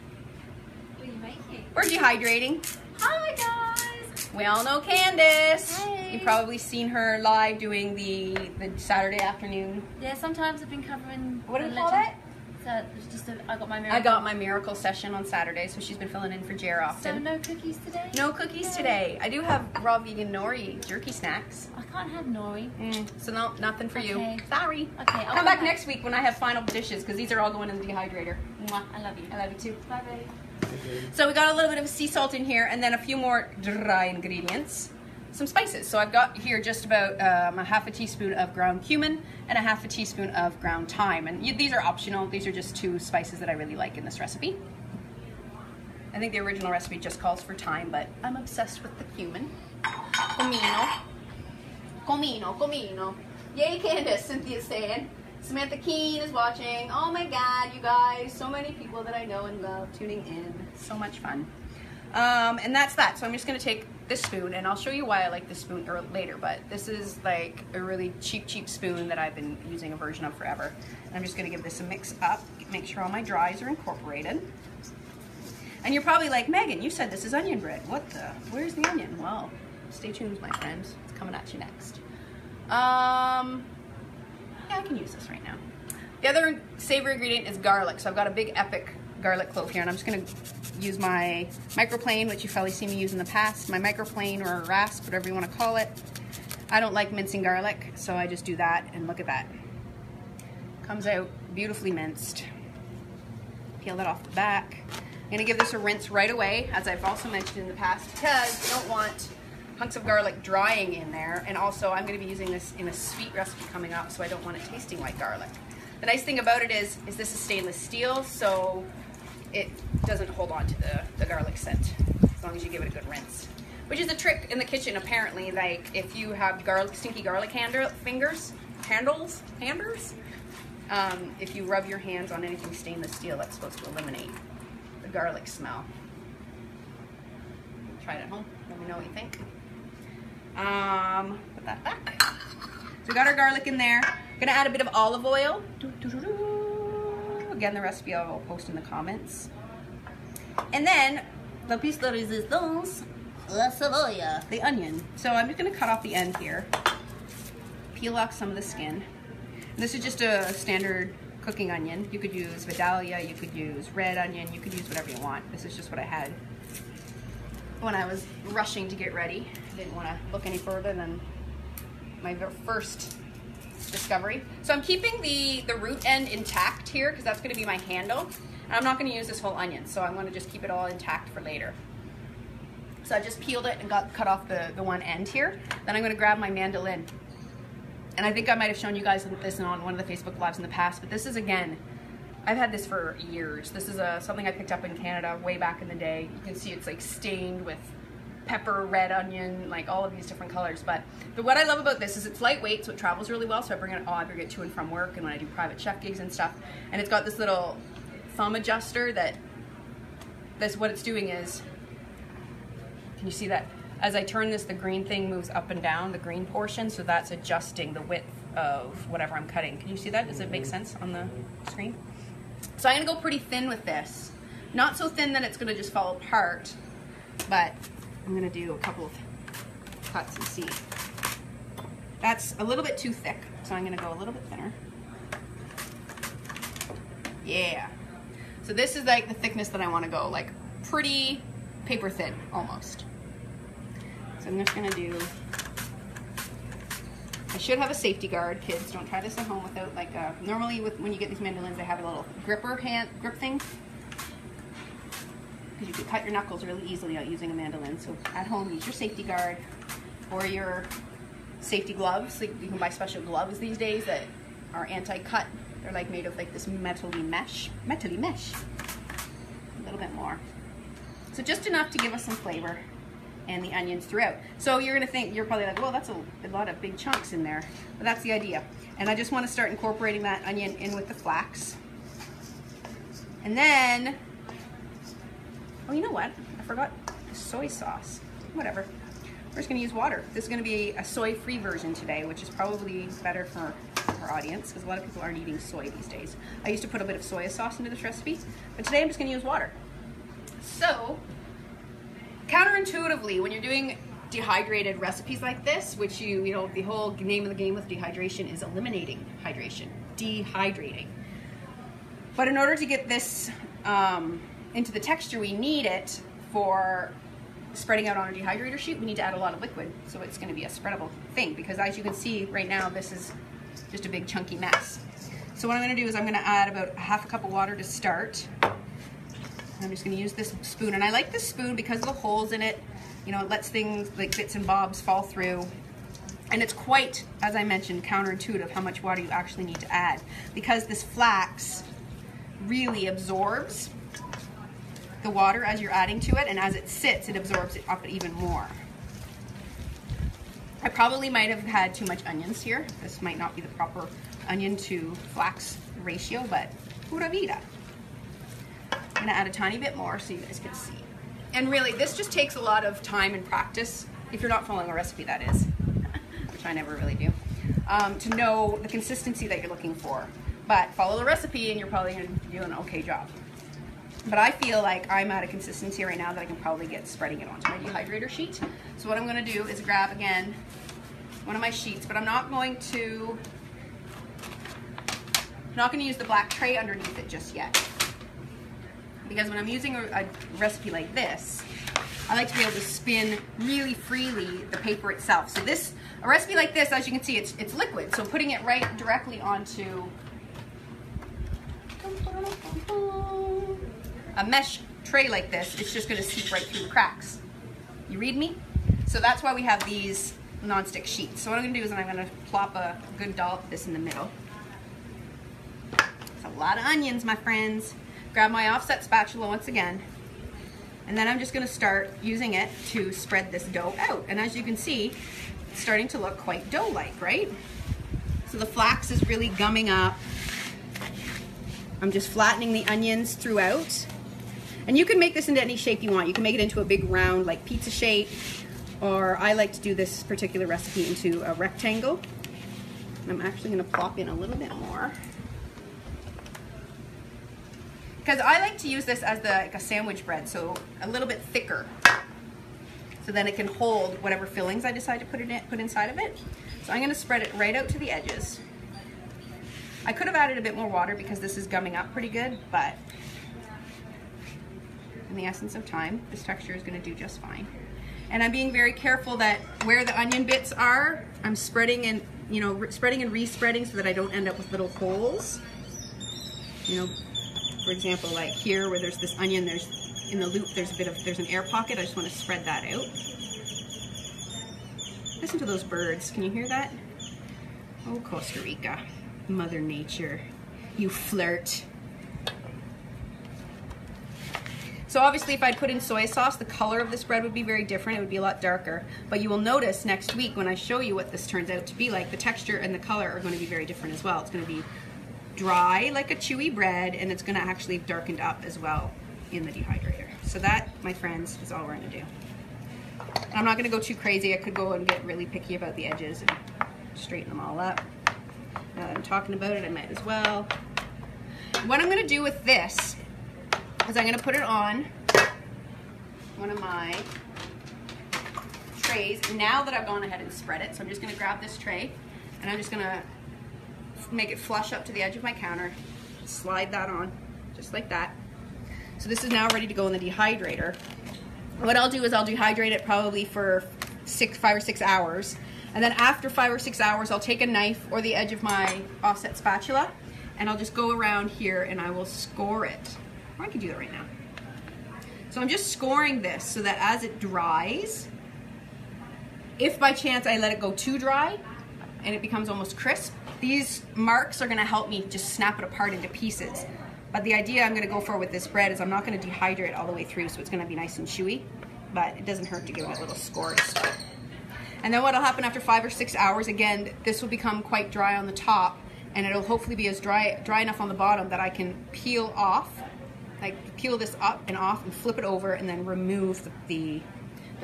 What are you making? We're dehydrating. Hi guys. We all know Candace. Hey. You've probably seen her live doing the Saturday afternoon. Yeah, sometimes I've been covering. What do we the call legend. that? So it's just I I got my miracle session on Saturday, so she's been filling in for Jer often. So no cookies today? No cookies today. I do have raw vegan nori jerky snacks. I can't have nori. So no, nothing for you. Okay. Sorry. Okay, I'll Come back next week when I have final dishes, because these are all going in the dehydrator. Mwah. I love you. I love you too. Bye, baby. So we got a little bit of sea salt in here, and then a few more dry ingredients. Some spices. So I've got here just about a half a teaspoon of ground cumin and a half a teaspoon of ground thyme. And these are optional. These are just two spices that I really like in this recipe. I think the original recipe just calls for thyme, but I'm obsessed with the cumin. Comino. Comino, comino. Yay, Candace, Cynthia's saying. Samantha Keene is watching. Oh my God, you guys. So many people that I know and love tuning in. So much fun. And that's that. So I'm just going to take this spoon, and I'll show you why I like this spoon later, but this is like a really cheap spoon that I've been using a version of forever. And I'm just going to give this a mix up, make sure all my dries are incorporated. And you're probably like, Megan, you said this is onion bread. What the? Where's the onion? Well, stay tuned, my friends. It's coming at you next. Yeah, I can use this right now. The other savory ingredient is garlic. So I've got a big epic garlic clove here, and I'm just going to use my microplane, which you've probably seen me use in the past, my microplane or a rasp, whatever you want to call it. I don't like mincing garlic, so I just do that, and look at that. Comes out beautifully minced. Peel that off the back. I'm going to give this a rinse right away, as I've also mentioned in the past, because you don't want hunks of garlic drying in there, and also I'm going to be using this in a sweet recipe coming up, so I don't want it tasting like garlic. The nice thing about it is this is stainless steel, so it doesn't hold on to the garlic scent, as long as you give it a good rinse. Which is a trick in the kitchen, apparently. Like, if you have stinky garlic handles, if you rub your hands on anything stainless steel, that's supposed to eliminate the garlic smell. Try it at home. Let me know what you think. Put that back. So we got our garlic in there. Gonna add a bit of olive oil. Again, the recipe I'll post in the comments. And then, la pièce de résistance, la cebolla, the onion. So I'm just gonna cut off the end here. Peel off some of the skin. And this is just a standard cooking onion. You could use Vidalia, you could use red onion, you could use whatever you want. This is just what I had when I was rushing to get ready. I didn't want to look any further than my first discovery. So I'm keeping the root end intact here, because that's going to be my handle. And I'm not going to use this whole onion, so I'm going to just keep it all intact for later. So I just peeled it and cut off the one end here. Then I'm going to grab my mandolin. And I think I might have shown you guys this on one of the Facebook Lives in the past, but this is, again, I've had this for years. This is something I picked up in Canada way back in the day. You can see it's like stained with pepper, red onion, like all of these different colors. But what I love about this is it's lightweight, so it travels really well. So I bring it I bring it to and from work, and when I do private chef gigs and stuff. And it's got this little thumb adjuster what it's doing is, can you see that? As I turn this, the green thing moves up and down, the green portion, so that's adjusting the width of whatever I'm cutting. Can you see that? Does it make sense on the screen? So I'm gonna go pretty thin with this. Not so thin that it's gonna just fall apart, but I'm gonna do a couple of cuts and see. That's a little bit too thick, so I'm gonna go a little bit thinner. Yeah. So this is like the thickness that I wanna go, like pretty paper thin, almost. So I'm just gonna do It should have a safety guard. Kids, don't try this at home without like a, normally when you get these mandolins, they have a little grip thing. Because you could cut your knuckles really easily out using a mandolin. So at home, use your safety guard or your safety gloves. Like you can buy special gloves these days that are anti-cut. They're like made of like this metally mesh. A little bit more. So just enough to give us some flavor and the onions throughout. So you're gonna think, you're probably like, well, that's a lot of big chunks in there. But that's the idea. And I just wanna start incorporating that onion in with the flax. And then, oh, you know what? I forgot soy sauce. Whatever. We're just gonna use water. This is gonna be a soy-free version today, which is probably better for our audience because a lot of people aren't eating soy these days. I used to put a bit of soy sauce into this recipe, but today I'm just gonna use water. So, counterintuitively, when you're doing dehydrated recipes like this, which you know, the whole name of the game with dehydration is eliminating hydration, dehydrating. But in order to get this into the texture we need it for spreading out on our dehydrator sheet, we need to add a lot of liquid. So it's going to be a spreadable thing because as you can see right now, this is just a big chunky mess. So what I'm going to do is I'm going to add about half a cup of water to start. I'm just going to use this spoon, and I like this spoon because of the holes in it. You know, it lets things like bits and bobs fall through. And it's quite, as I mentioned, counterintuitive how much water you actually need to add because this flax really absorbs the water as you're adding to it, and as it sits, it absorbs it up even more. I probably might have had too much onions here. This might not be the proper onion to flax ratio, but pura vida. I'm gonna add a tiny bit more so you guys can see. And really, this just takes a lot of time and practice, if you're not following a recipe, that is, which I never really do, to know the consistency that you're looking for. But follow the recipe and you're probably gonna do an okay job. But I feel like I'm at a consistency right now that I can probably get spreading it onto my dehydrator sheet. So what I'm gonna do is grab, again, one of my sheets, but I'm not going to use the black tray underneath it just yet. Because when I'm using a recipe like this, I like to be able to spin really freely the paper itself. So a recipe like this, as you can see, it's liquid. So putting it right directly onto a mesh tray like this, it's just gonna seep right through the cracks. You read me? So that's why we have these nonstick sheets. So what I'm gonna do is I'm gonna plop a good dollop of this in the middle. It's a lot of onions, my friends. Grab my offset spatula once again, and then I'm just gonna start using it to spread this dough out. And as you can see, it's starting to look quite dough-like, right? So the flax is really gumming up. I'm just flattening the onions throughout. And you can make this into any shape you want. You can make it into a big round like pizza shape, or I like to do this particular recipe into a rectangle. I'm actually gonna plop in a little bit more, because I like to use this as like a sandwich bread, so a little bit thicker, so then it can hold whatever fillings I decide to put inside of it. So I'm gonna spread it right out to the edges. I could have added a bit more water because this is gumming up pretty good, but in the essence of time, this texture is gonna do just fine. And I'm being very careful that where the onion bits are, I'm spreading and, you know, spreading and re-spreading so that I don't end up with little holes. You know, for example, like here where there's this onion, there's in the loop, there's an air pocket. I just want to spread that out. Listen to those birds. Can you hear that? Oh, Costa Rica, Mother Nature, you flirt. So obviously if I'd put in soy sauce, the color of this bread would be very different. It would be a lot darker. But you will notice next week when I show you what this turns out to be like, the texture and the color are going to be very different as well. It's going to be dry like a chewy bread, and it's going to actually have darkened up as well in the dehydrator. So that, my friends, is all we're going to do. I'm not going to go too crazy. I could go and get really picky about the edges and straighten them all up. Now that I'm talking about it, I might as well. What I'm going to do with this is I'm going to put it on one of my trays now that I've gone ahead and spread it. So I'm just going to grab this tray and I'm just going to make it flush up to the edge of my counter, slide that on just like that. So this is now ready to go in the dehydrator. What I'll do is I'll dehydrate it probably for 5 or 6 hours, and And then after 5 or 6 hours, I'll take a knife or the edge of my offset spatula, and I'll just go around here and I will score it. Or I could do that right now. So I'm just scoring this so that as it dries, if by chance I let it go too dry and it becomes almost crisp, these marks are gonna help me just snap it apart into pieces. But the idea I'm gonna go for with this bread is I'm not gonna dehydrate all the way through, so it's gonna be nice and chewy, but it doesn't hurt to give it a little score to start. And then what'll happen after 5 or 6 hours, again, this will become quite dry on the top, and it'll hopefully be as dry enough on the bottom that I can peel off, like peel this up and off and flip it over and then remove the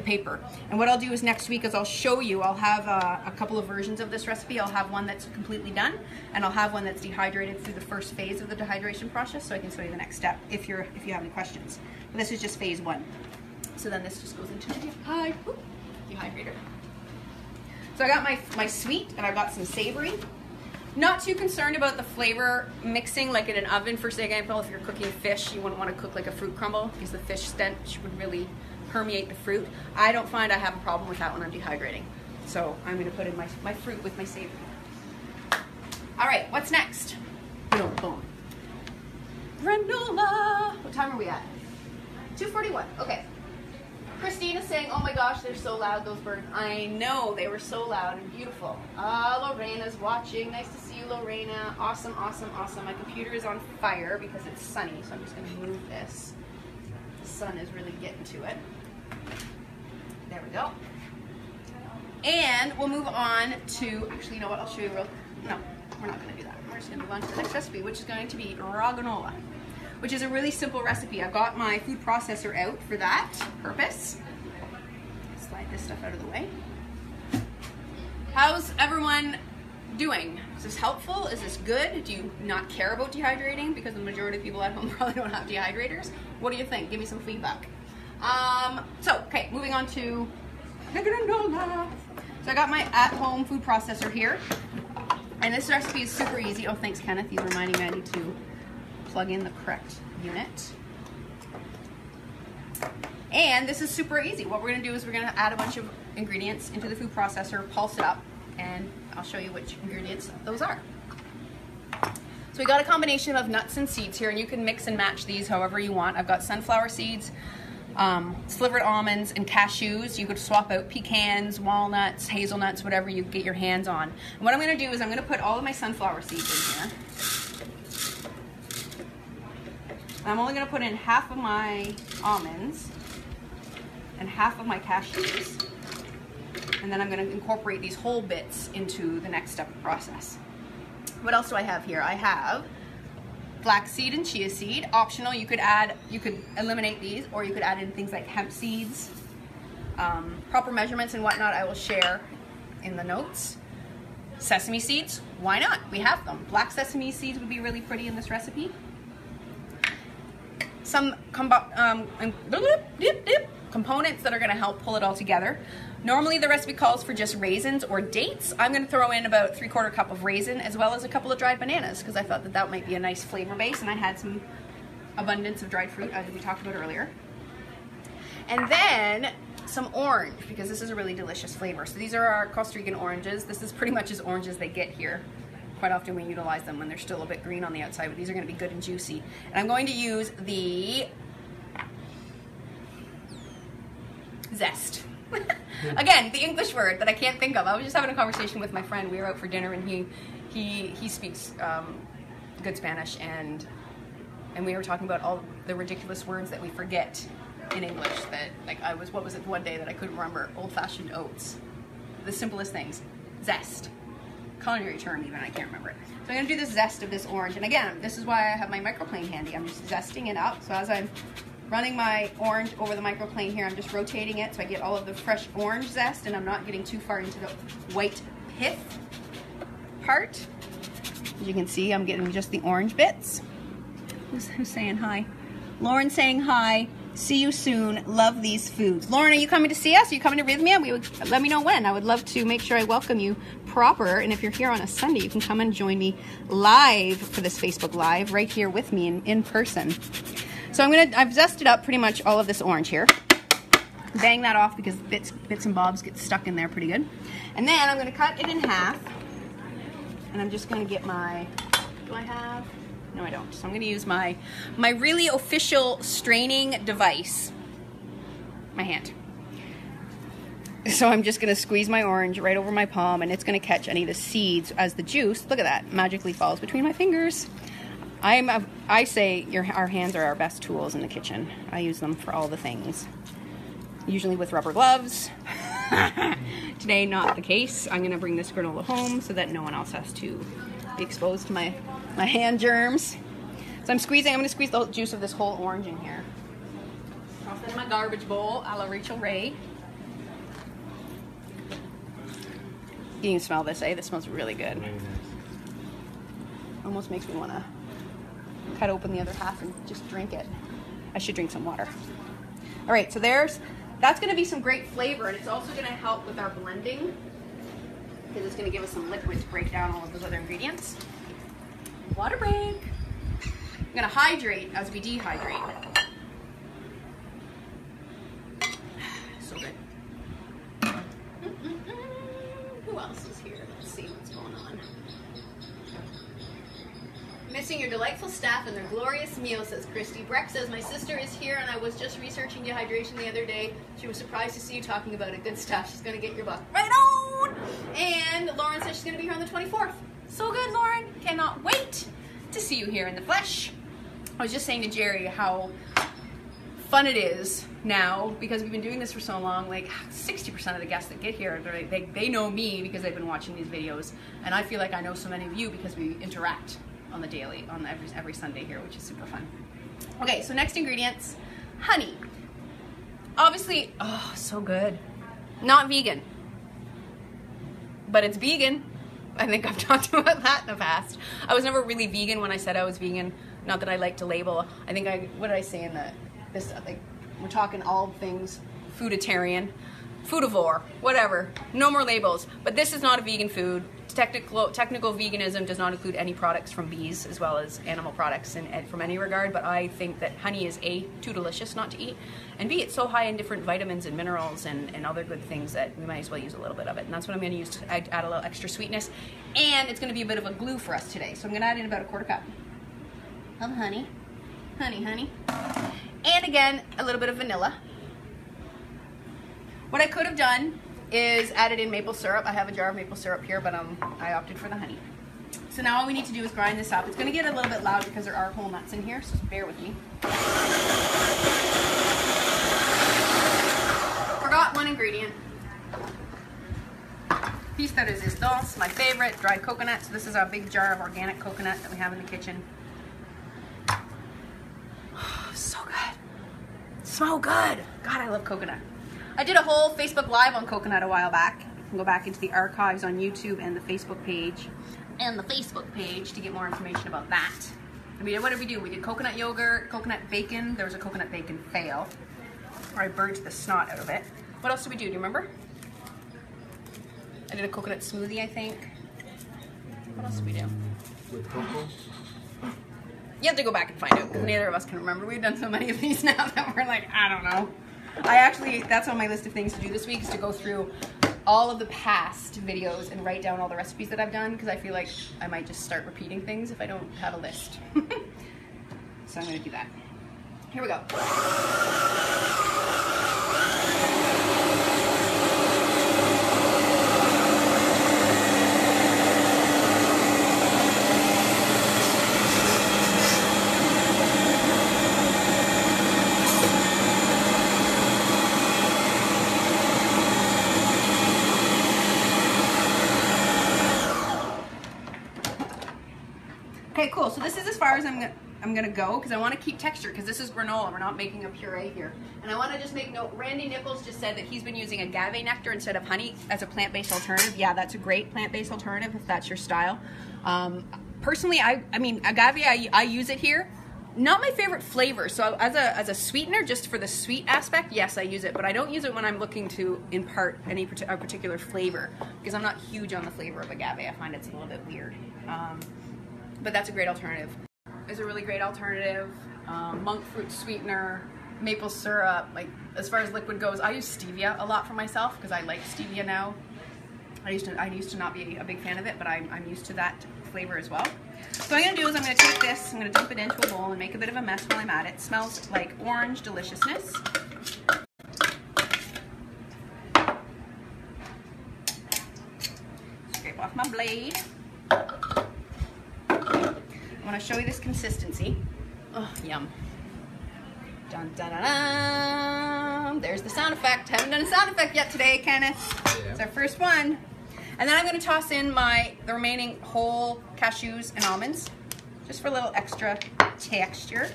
paper. And what I'll do is next week is I'll show you, I'll have a couple of versions of this recipe. I'll have one that's completely done, and I'll have one that's dehydrated through the first phase of the dehydration process, so I can show you the next step if you have any questions. But this is just phase 1. So then this just goes into the dehydrator. So I got my sweet and I've got some savory. Not too concerned about the flavor mixing like in an oven. For example, if you're cooking fish, you wouldn't want to cook like a fruit crumble because the fish stench would really permeate the fruit. I don't find I have a problem with that when I'm dehydrating. So I'm going to put in my fruit with my savory. All right, what's next? Boom, boom. Granola. What time are we at? 2:41. Okay. Christine is saying, oh my gosh, they're so loud, those birds. I know, they were so loud and beautiful. Lorena's watching. Nice to see you, Lorena. Awesome, awesome, awesome. My computer is on fire because it's sunny, so I'm just going to move this. The sun is really getting to it. There we go. And we'll move on to, actually, you know what, I'll show you no, we're not going to do that. We're just going to move on to the next recipe, which is going to be raw granola, which is a really simple recipe. I've got my food processor out for that purpose. Slide this stuff out of the way. How's everyone doing? Is this helpful? Is this good? Do you not care about dehydrating? Because the majority of people at home probably don't have dehydrators. What do you think? Give me some feedback. Okay, moving on to the granola. So I got my at-home food processor here. And this recipe is super easy. Oh, thanks, Kenneth. He's reminding me I need to plug in the correct unit. And this is super easy. What we're going to do is we're going to add a bunch of ingredients into the food processor, pulse it up, and I'll show you which ingredients those are. So we got a combination of nuts and seeds here, and you can mix and match these however you want. I've got sunflower seeds, slivered almonds, and cashews. You could swap out pecans, walnuts, hazelnuts, whatever you get your hands on. And what I'm going to do is I'm going to put all of my sunflower seeds in here. I'm only going to put in half of my almonds and half of my cashews, and then I'm going to incorporate these whole bits into the next step of the process. What else do I have here? I have flaxseed and chia seed. Optional, you could eliminate these, or you could add in things like hemp seeds. Proper measurements and whatnot I will share in the notes. Sesame seeds, why not? We have them. Black sesame seeds would be really pretty in this recipe. Some components that are going to help pull it all together. Normally the recipe calls for just raisins or dates. I'm going to throw in about 3/4 cup of raisin as well as a couple of dried bananas because I thought that might be a nice flavor base, and I had some abundance of dried fruit as we talked about earlier. And then some orange, because this is a really delicious flavor. So these are our Costa Rican oranges. This is pretty much as orange as they get here. Quite often we utilize them when they're still a bit green on the outside, but these are going to be good and juicy. And I'm going to use the zest. Again, the English word that I can't think of. I was just having a conversation with my friend. We were out for dinner, and he speaks good Spanish, and we were talking about all the ridiculous words that we forget in English. That, like, what was it one day that I couldn't remember? Old-fashioned oats. The simplest things. Zest. Culinary term even, I can't remember it. So I'm going to do the zest of this orange. And again, this is why I have my microplane handy. I'm just zesting it up. So as I'm running my orange over the microplane here, I'm just rotating it so I get all of the fresh orange zest, and I'm not getting too far into the white pith part. As you can see, I'm getting just the orange bits. Who's saying hi? Lauren saying hi. See you soon. Love these foods. Lauren, are you coming to see us? Are you coming to Rythmia? Let me know when. I would love to make sure I welcome you proper. And if you're here on a Sunday, you can come and join me live for this Facebook Live right here with me in person. So I've zested up pretty much all of this orange here. Bang that off because bits and bobs get stuck in there pretty good. And then I'm gonna cut it in half. And I'm just gonna get my, do I have? No, I don't. So I'm gonna use my really official straining device, my hand. So I'm just gonna squeeze my orange right over my palm, and it's gonna catch any of the seeds as the juice, look at that, magically falls between my fingers. I say our hands are our best tools in the kitchen. I use them for all the things. Usually with rubber gloves. Today, not the case. I'm gonna bring this granola home so that no one else has to be exposed to my hand germs. So I'm gonna squeeze the juice of this whole orange in here. Toss it in my garbage bowl, a la Rachel Ray. You can smell this, eh? This smells really good. Almost makes me wanna cut open the other half and just drink it. I should drink some water. All right, so that's gonna be some great flavor, and it's also gonna help with our blending because it's gonna give us some liquid to break down all of those other ingredients. Water break. I'm gonna hydrate as we dehydrate. So good. Who else is here? Let's see what's going on. Missing your delightful staff and their glorious meal, says Christy. Breck says, my sister is here and I was just researching dehydration the other day. She was surprised to see you talking about it. Good stuff. She's going to get your book. Right on! And Lauren says she's going to be here on the 24th. So good, Lauren. Cannot wait to see you here in the flesh. I was just saying to Jerry how fun it is now because we've been doing this for so long. Like 60% of the guests that get here, they know me because they've been watching these videos. And I feel like I know so many of you because we interact on the daily, on every Sunday here, which is super fun. Okay, so next ingredients, honey. Obviously, oh, so good. Not vegan, but it's vegan. I think I've talked about that in the past. I was never really vegan when I said I was vegan. Not that I like to label. I think what did I say in like, we're talking all things fooditarian, foodivore, whatever. No more labels. But this is not a vegan food. Technical veganism does not include any products from bees as well as animal products from any regard, but I think that honey is A, too delicious not to eat, and B, it's so high in different vitamins and minerals and other good things that we might as well use a little bit of it. And that's what I'm going to use to add a little extra sweetness. And it's going to be a bit of a glue for us today. So I'm going to add in about a quarter cup of honey. Honey. And again, a little bit of vanilla. What I could have done is added in maple syrup. I have a jar of maple syrup here, but I opted for the honey. So now all we need to do is grind this up. It's going to get a little bit loud because there are whole nuts in here, so bear with me. Forgot one ingredient. Piece de resistance, my favorite, dried coconut. So this is a big jar of organic coconut that we have in the kitchen. So good. So good. God, I love coconut. I did a whole Facebook Live on coconut a while back. You can go back into the archives on YouTube and the Facebook page. To get more information about that. I mean, what did we do? We did coconut yogurt, coconut bacon. There was a coconut bacon fail, where I burnt the snot out of it. What else did we do? Do you remember? I did a coconut smoothie, I think. What else did we do? With cocoa? You have to go back and find out, because neither of us can remember. We've done so many of these now that we're like, I don't know. That's on my list of things to do this week, is to go through all of the past videos and write down all the recipes that I've done, because I feel like I might just start repeating things if I don't have a list. So I'm going to do that. Here we go. Okay, cool. So this is as far as I'm gonna go, because I want to keep texture, because this is granola. We're not making a puree here. And I want to just make note, Randy Nichols just said that he's been using agave nectar instead of honey as a plant-based alternative. Yeah, that's a great plant-based alternative if that's your style. Personally, I mean, agave, I use it here. Not my favorite flavor. So as a sweetener, just for the sweet aspect, yes, I use it. But I don't use it when I'm looking to impart any particular flavor, because I'm not huge on the flavor of agave. I find it's a little bit weird. But that's a great alternative. It's a really great alternative. Monk fruit sweetener, maple syrup. Like, as far as liquid goes, I use stevia a lot for myself because I like stevia now. I used to not be a big fan of it, but I'm used to that flavor as well. So what I'm going to do is I'm going to take this, I'm going to dump it into a bowl and make a bit of a mess while I'm at it. It smells like orange deliciousness. Scrape off my blade. I want to show you this consistency. Oh, yum. Dun, dun, dun, dun. There's the sound effect. Haven't done a sound effect yet today, Kenneth. Yeah. It's our first one. And then I'm going to toss in the remaining whole cashews and almonds, just for a little extra texture.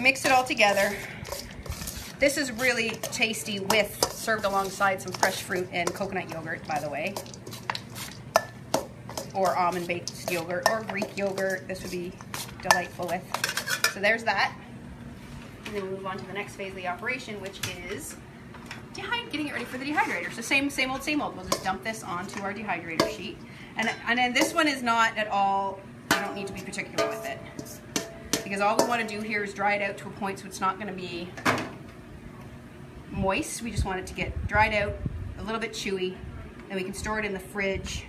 Mix it all together. This is really tasty served alongside some fresh fruit and coconut yogurt, by the way. Or almond-based yogurt or Greek yogurt. This would be delightful with. So there's that. And then we move on to the next phase of the operation, which is getting it ready for the dehydrator. So same old. We'll just dump this onto our dehydrator sheet. And then this one is not at all, I don't need to be particular with it. Because all we want to do here is dry it out to a point so it's not going to be moist. We just want it to get dried out, a little bit chewy, and we can store it in the fridge.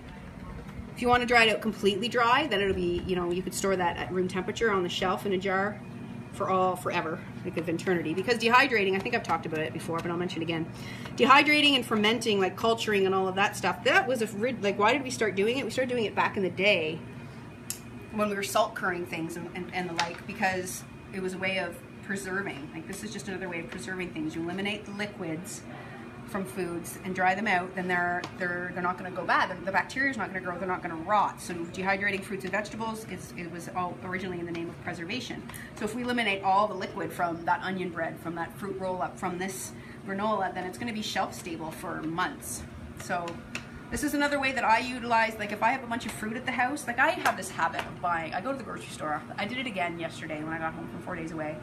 If you want to dry it out completely dry, then it'll be, you could store that at room temperature on the shelf in a jar forever, like of eternity. Because dehydrating, I think I've talked about it before, but I'll mention it again. Dehydrating and fermenting, like culturing and all of that stuff, that was why did we start doing it? We started doing it back in the day when we were salt curring things and the like, because it was a way of preserving. Like, this is just another way of preserving things. You eliminate the liquids from foods and dry them out, then they're not going to go bad. The bacteria is not going to grow. They're not going to rot. So dehydrating fruits and vegetables, it was all originally in the name of preservation. So if we eliminate all the liquid from that onion bread, from that fruit roll up, from this granola, then it's going to be shelf stable for months. So this is another way that I utilize. Like, if I have a bunch of fruit at the house, like, I have this habit of buying. I go to the grocery store. I did it again yesterday when I got home from 4 days away.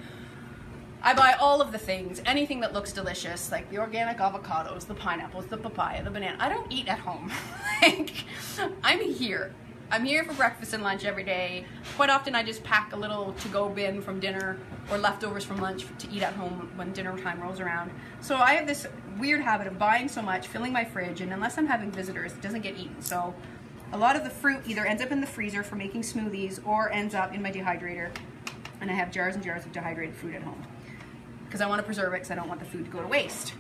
I buy all of the things, anything that looks delicious, like the organic avocados, the pineapples, the papaya, the banana. I don't eat at home. Like, I'm here for breakfast and lunch every day. Quite often I just pack a little to-go bin from dinner or leftovers from lunch to eat at home when dinner time rolls around. So I have this weird habit of buying so much, filling my fridge, and unless I'm having visitors, it doesn't get eaten. So a lot of the fruit either ends up in the freezer for making smoothies or ends up in my dehydrator, and I have jars and jars of dehydrated fruit at home. Because I want to preserve it, because I don't want the food to go to waste.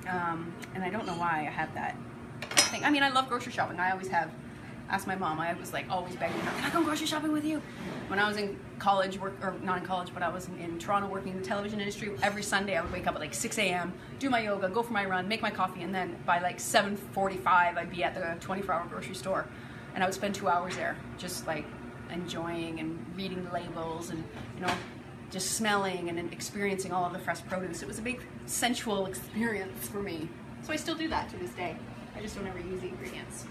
And I don't know why I have that thing. I mean, I love grocery shopping. I always have. Ask my mom. I was like always begging her, can I go grocery shopping with you? When I was in college, or not in college, but I was in Toronto working in the television industry, every Sunday I would wake up at like 6 a.m., do my yoga, go for my run, make my coffee, and then by like 7:45 I'd be at the 24-hour grocery store. And I would spend 2 hours there, just like enjoying and reading the labels and, just smelling and experiencing all of the fresh produce. It was a big sensual experience for me. So I still do that to this day. I just don't ever use the ingredients.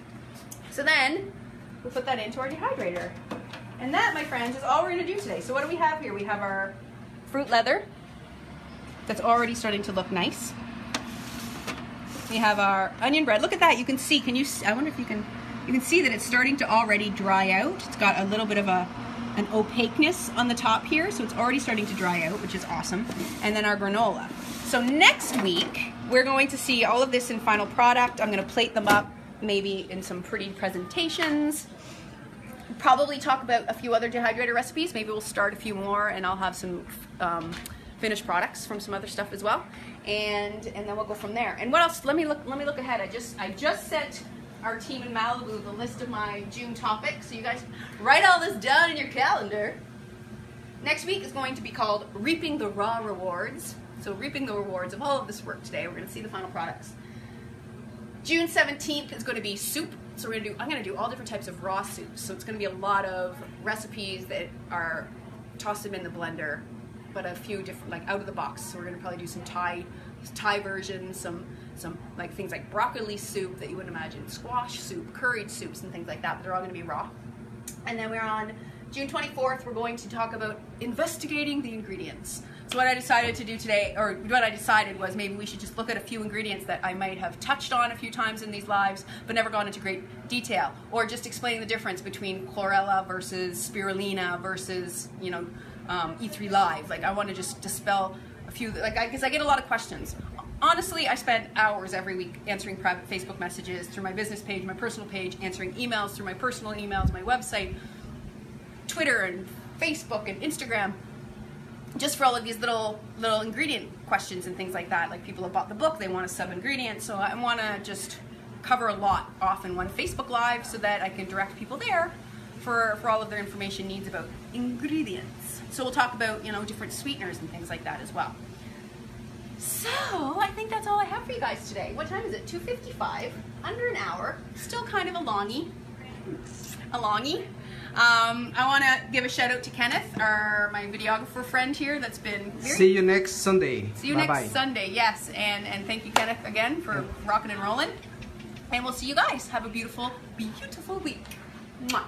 So then we'll put that into our dehydrator. And that, my friends, is all we're going to do today. So what do we have here? We have our fruit leather that's already starting to look nice. We have our onion bread. Look at that. You can see. I wonder if you can see that it's starting to already dry out. It's got a little bit of an opaqueness on the top here, so it's already starting to dry out, which is awesome. And then our granola. So next week, we're going to see all of this in final product. I'm going to plate them up, maybe in some pretty presentations. Probably talk about a few other dehydrator recipes. Maybe we'll start a few more, and I'll have some finished products from some other stuff as well. And then we'll go from there. And what else? Let me look ahead. I just sent our team in Malibu the list of my June topics, so you guys write all this down in your calendar. Next week is going to be called Reaping the Raw Rewards. So reaping the rewards of all of this work today. We're going to see the final products. June 17th is going to be soup. So I'm going to do all different types of raw soups. So it's going to be a lot of recipes that are toss them in the blender, but a few different, like out of the box. So we're going to probably do some Thai versions, some like things like broccoli soup that you wouldn't imagine, squash soup, curried soups, and things like that. But they're all going to be raw. And then we're on June 24th. We're going to talk about investigating the ingredients. So what I decided to do today, or what I decided was maybe we should just look at a few ingredients that I might have touched on a few times in these lives, but never gone into great detail, or just explaining the difference between chlorella versus spirulina versus, E3 Live. Like, I want to just dispel a few, because I get a lot of questions. Honestly, I spend hours every week answering private Facebook messages through my business page, my personal page, answering emails through my personal emails, my website, Twitter and Facebook and Instagram, just for all of these little ingredient questions and things like that. Like people have bought the book, they want a sub-ingredient, so I want to just cover a lot off in one Facebook Live so that I can direct people there for all of their information needs about ingredients. So we'll talk about, different sweeteners and things like that as well. So I think that's all I have for you guys today. What time is it? 2:55, under an hour, still kind of a longie. I want to give a shout out to Kenneth, my videographer friend here that's been See you next Sunday. See you Bye-bye. next Sunday, yes. And thank you, Kenneth, again for rocking and rolling. And we'll see you guys. Have a beautiful, beautiful week. Mwah.